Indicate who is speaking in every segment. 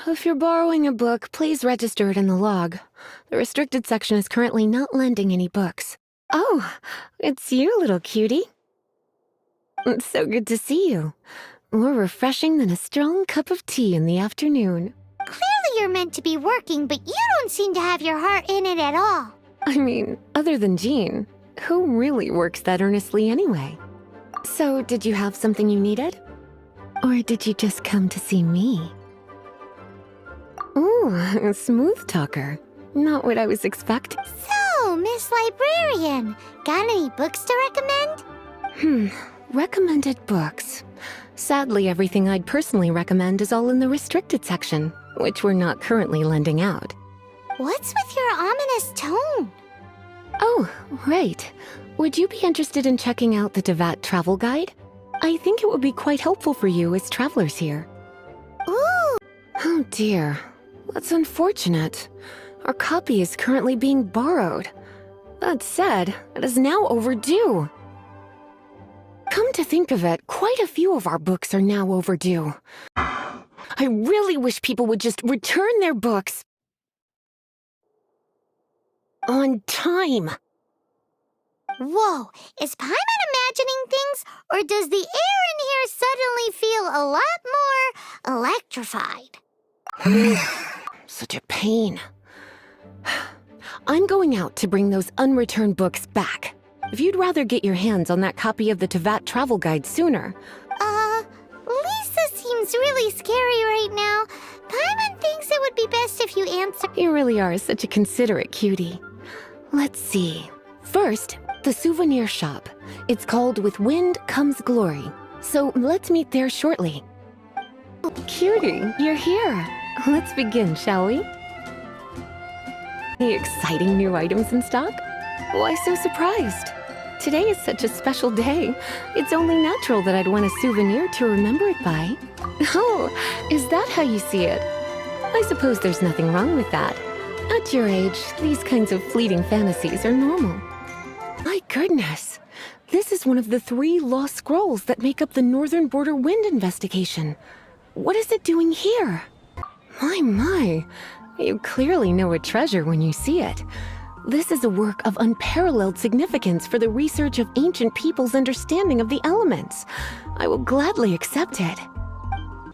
Speaker 1: If you're borrowing a book, please register it in the log. The restricted section is currently not lending any books. Oh, it's you, little cutie. It's so good to see you. More refreshing than a strong cup of tea in the afternoon.
Speaker 2: Clearly you're meant to be working, but you don't seem to have your heart in it at all.
Speaker 1: I mean, other than Jean, who really works that earnestly anyway? So, did you have something you needed? Or did you just come to see me? Ooh, a smooth talker. Not what I was expecting.
Speaker 2: So, Miss Librarian, got any books to recommend?
Speaker 1: Recommended books. Sadly, everything I'd personally recommend is all in the restricted section, which we're not currently lending out.
Speaker 2: What's with your ominous tone?
Speaker 1: Oh, right. Would you be interested in checking out the Devat travel guide? I think it would be quite helpful for you as travelers here.
Speaker 2: Ooh!
Speaker 1: Oh dear. That's unfortunate. Our copy is currently being borrowed. That said, it is now overdue. Come to think of it, quite a few of our books are now overdue. I really wish people would just return their books on time.
Speaker 2: Whoa, is Paimon imagining things, or does the air in here suddenly feel a lot more electrified?
Speaker 1: Such a pain. I'm going out to bring those unreturned books back. If you'd rather get your hands on that copy of the Tevat travel guide sooner.
Speaker 2: Lisa seems really scary right now. Paimon thinks it would be best if you answer.
Speaker 1: You really are such a considerate cutie. Let's see. First, the souvenir shop. It's called With Wind Comes Glory. So let's meet there shortly. Cutie, you're here. Let's begin, shall we? Any exciting new items in stock? Why so surprised? Today is such a special day. It's only natural that I'd want a souvenir to remember it by. Oh, is that how you see it? I suppose there's nothing wrong with that. At your age, these kinds of fleeting fantasies are normal. My goodness, this is one of the 3 lost scrolls that make up the Northern Border Wind investigation. What is it doing here? My, you clearly know a treasure when you see it. This is a work of unparalleled significance for the research of ancient people's understanding of the elements. I will gladly accept it.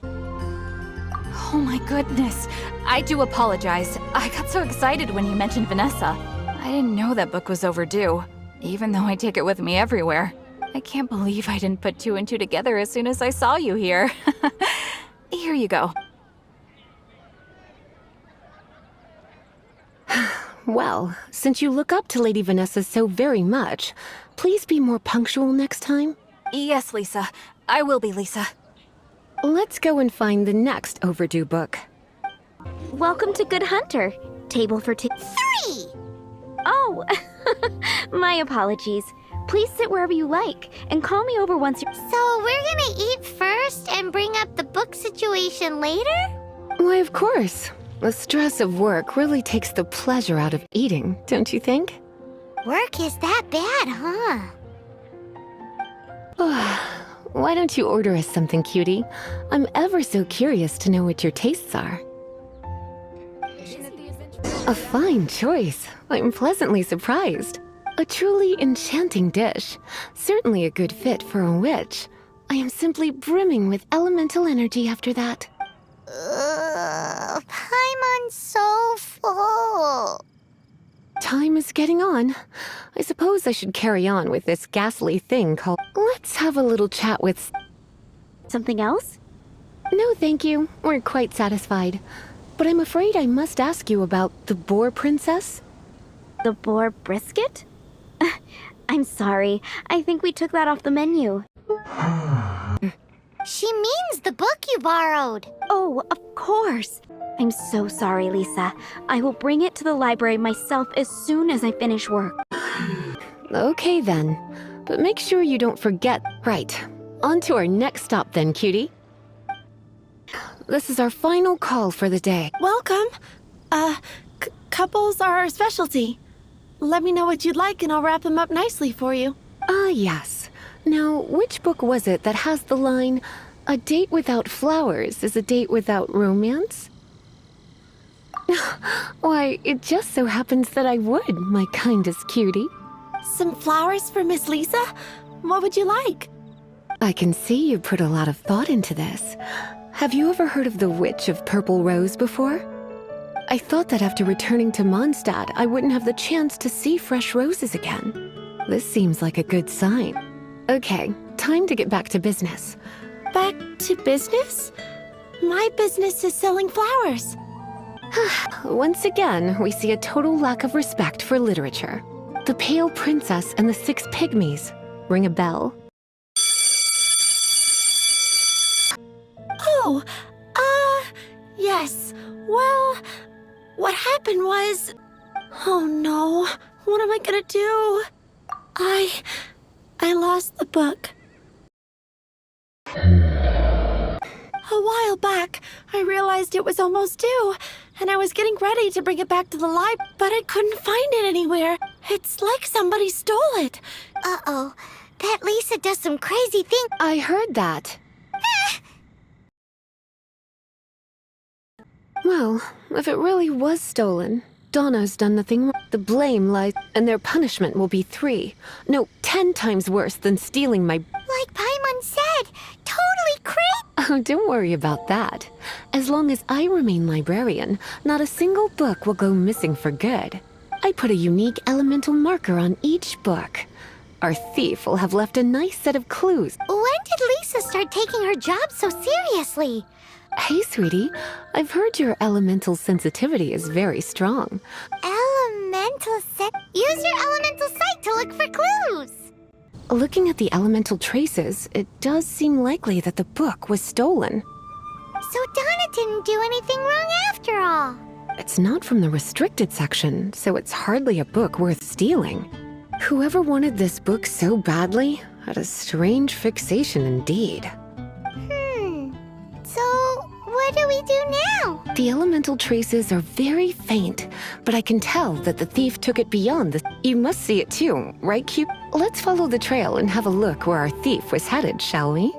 Speaker 3: Oh my goodness. I do apologize. I got so excited when you mentioned Vanessa. I didn't know that book was overdue, even though I take it with me everywhere. I can't believe I didn't put 2 and 2 together as soon as I saw you here. Here you go.
Speaker 1: Well, since you look up to Lady Vanessa so very much, please be more punctual next time.
Speaker 3: Yes, Lisa. I will be, Lisa.
Speaker 1: Let's go and find the next overdue book.
Speaker 4: Welcome to Good Hunter. Table for 3. Oh, my apologies. Please sit wherever you like, and call me over once you're...
Speaker 2: So we're gonna eat first and bring up the book situation later?
Speaker 1: Why, of course. The stress of work really takes the pleasure out of eating, don't you think?
Speaker 2: Work is that bad, huh?
Speaker 1: Why don't you order us something, cutie? I'm ever so curious to know what your tastes are. A fine choice. I'm pleasantly surprised. A truly enchanting dish. Certainly a good fit for a witch. I am simply brimming with elemental energy after that.
Speaker 2: Paimon's so full.
Speaker 1: Time is getting on. I suppose I should carry on with this ghastly thing called... Let's have a little chat with...
Speaker 4: Something else?
Speaker 1: No, thank you. We're quite satisfied. But I'm afraid I must ask you about the boar princess.
Speaker 4: The boar brisket? I'm sorry. I think we took that off the menu.
Speaker 2: She means the book you borrowed.
Speaker 4: Oh, of course. I'm so sorry, Lisa. I will bring it to the library myself as soon as I finish work.
Speaker 1: Okay then. But make sure you don't forget... Right. On to our next stop then, cutie. This is our final call for the day.
Speaker 5: Welcome. Couples are our specialty. Let me know what you'd like and I'll wrap them up nicely for you.
Speaker 1: Yes. Now, which book was it that has the line, "A date without flowers is a date without romance"? Why, it just so happens that I would, my kindest cutie.
Speaker 5: Some flowers for Miss Lisa? What would you like?
Speaker 1: I can see you put a lot of thought into this. Have you ever heard of the Witch of Purple Rose before? I thought that after returning to Mondstadt, I wouldn't have the chance to see fresh roses again. This seems like a good sign. Okay, time to get back to business.
Speaker 5: Back to business? My business is selling flowers.
Speaker 1: Once again, we see a total lack of respect for literature. The Pale Princess and the Six Pygmies. Ring a bell?
Speaker 5: Oh, yes. Well, what happened was... Oh no, what am I gonna do? I lost the book. A while back, I realized it was almost due, and I was getting ready to bring it back to the library, but I couldn't find it anywhere. It's like somebody stole it.
Speaker 2: Uh-oh. That Lisa does some crazy thing.
Speaker 1: I heard that. Well, if it really was stolen, Donna's done nothing wrong. The blame lies, and their punishment will be 10 times worse than stealing my...
Speaker 2: Like Paimon said, totally crazy.
Speaker 1: Oh, don't worry about that. As long as I remain librarian, not a single book will go missing for good. I put a unique elemental marker on each book. Our thief will have left a nice set of clues.
Speaker 2: When did Lisa start taking her job so seriously?
Speaker 1: Hey, sweetie, I've heard your elemental sensitivity is very strong.
Speaker 2: Use your elemental sight to look for clues.
Speaker 1: Looking at the elemental traces, it does seem likely that the book was stolen.
Speaker 2: So Donna didn't do anything wrong after all.
Speaker 1: It's not from the restricted section, so it's hardly a book worth stealing. Whoever wanted this book so badly had a strange fixation indeed.
Speaker 2: So what do we do now?
Speaker 1: The elemental traces are very faint, but I can tell that the thief took it beyond the... You must see it too, right, Cute? Let's follow the trail and have a look where our thief was headed, shall we?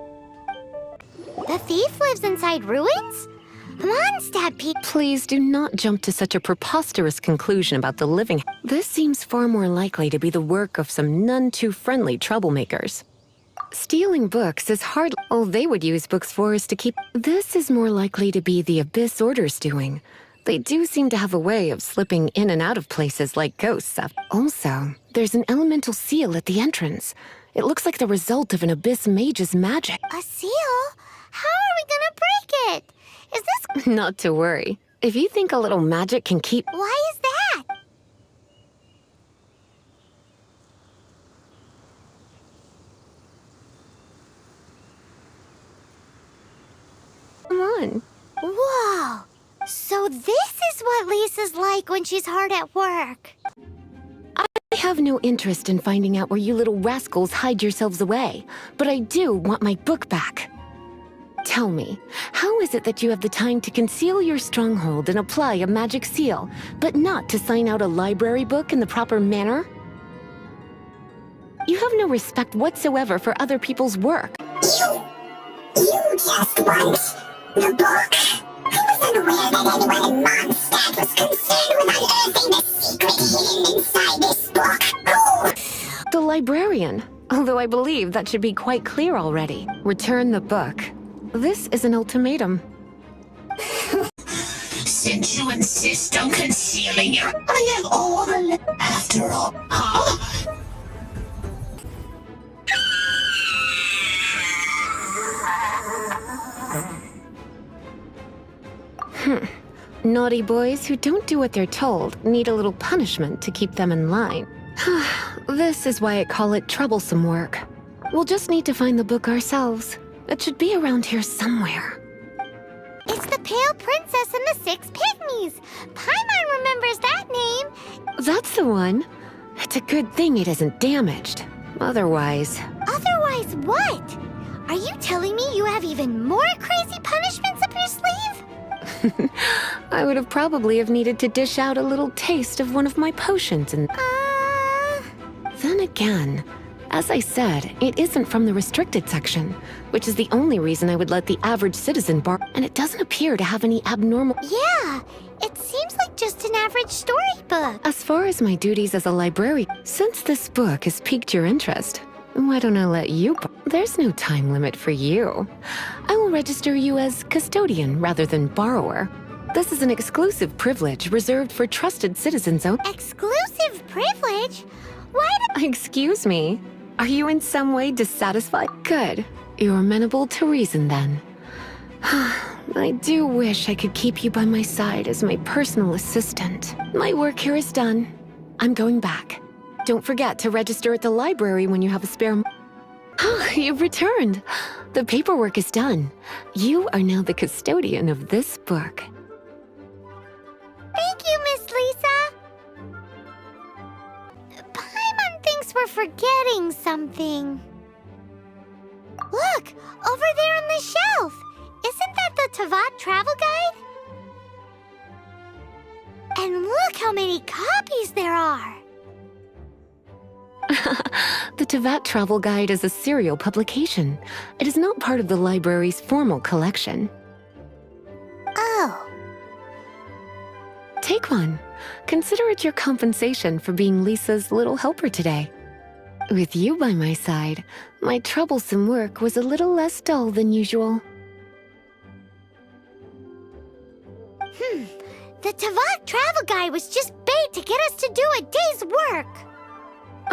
Speaker 2: The thief lives inside ruins? Mondstadt people...
Speaker 1: Please do not jump to such a preposterous conclusion about the living... This seems far more likely to be the work of some none-too-friendly troublemakers. Stealing books is hard. All they would use books for is to keep... This is more likely to be the Abyss Order's doing. They do seem to have a way of slipping in and out of places like ghosts. Also, there's an elemental seal at the entrance. It looks like the result of an Abyss mage's magic.
Speaker 2: A seal? How are we gonna break it? Is this...
Speaker 1: Not to worry. If you think a little magic can keep...
Speaker 2: Why is that?
Speaker 1: Come on.
Speaker 2: Whoa! So this is what Lisa's like when she's hard at work.
Speaker 1: I have no interest in finding out where you little rascals hide yourselves away, but I do want my book back. Tell me, how is it that you have the time to conceal your stronghold and apply a magic seal, but not to sign out a library book in the proper manner? You have no respect whatsoever for other people's work.
Speaker 6: You just want the book. I was unaware that anyone in Mondstadt was concerned with unearthing the secret hidden inside this book. Oh!
Speaker 1: The librarian, although I believe that should be quite clear already. Return the book. This is an ultimatum.
Speaker 6: Since you insist on concealing your... I have all the... After all, huh?
Speaker 1: Naughty boys who don't do what they're told need a little punishment to keep them in line. This is why I call it troublesome work. We'll just need to find the book ourselves. It should be around here somewhere.
Speaker 2: It's the Pale Princess and the Six Pygmies. Paimon remembers that name.
Speaker 1: That's the one. It's a good thing it isn't damaged. Otherwise...
Speaker 2: Otherwise what? Are you telling me you have even more crazy punishments up your sleeve?
Speaker 1: I would have probably have needed to dish out a little taste of one of my potions and... Then again, as I said, it isn't from the restricted section, which is the only reason I would let the average citizen borrow, and it doesn't appear to have any abnormal...
Speaker 2: Yeah, it seems like an average storybook.
Speaker 1: As far as my duties as a librarian, since this book has piqued your interest, why don't I let you? There's no time limit for you. I will register you as custodian rather than borrower. This is an exclusive privilege reserved for trusted citizens only.
Speaker 2: Exclusive privilege? Why
Speaker 1: Excuse me. Are you in some way dissatisfied? Good. You're amenable to reason then. I do wish I could keep you by my side as my personal assistant. My work here is done. I'm going back. Don't forget to register at the library when you have a spare You've returned. The paperwork is done. You are now the custodian of this book.
Speaker 2: Thank you, Miss Lisa. Paimon thinks we're forgetting something. Look, over there on the shelf. Isn't that the Tavat travel guide? And look how many copies there are.
Speaker 1: The Tavat Travel Guide is a serial publication. It is not part of the library's formal collection.
Speaker 2: Oh.
Speaker 1: Take one. Consider it your compensation for being Lisa's little helper today. With you by my side, my troublesome work was a little less dull than usual.
Speaker 2: The Tavat travel guide was just bait to get us to do a day's work.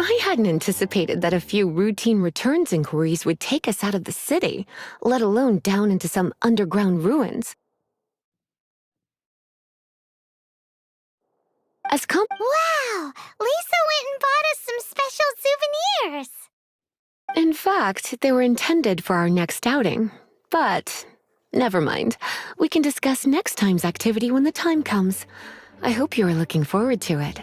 Speaker 1: I hadn't anticipated that a few routine returns inquiries would take us out of the city, let alone down into some underground ruins.
Speaker 2: Wow! Lisa went and bought us some special souvenirs.
Speaker 1: In fact, they were intended for our next outing. But never mind. We can discuss next time's activity when the time comes. I hope you are looking forward to it.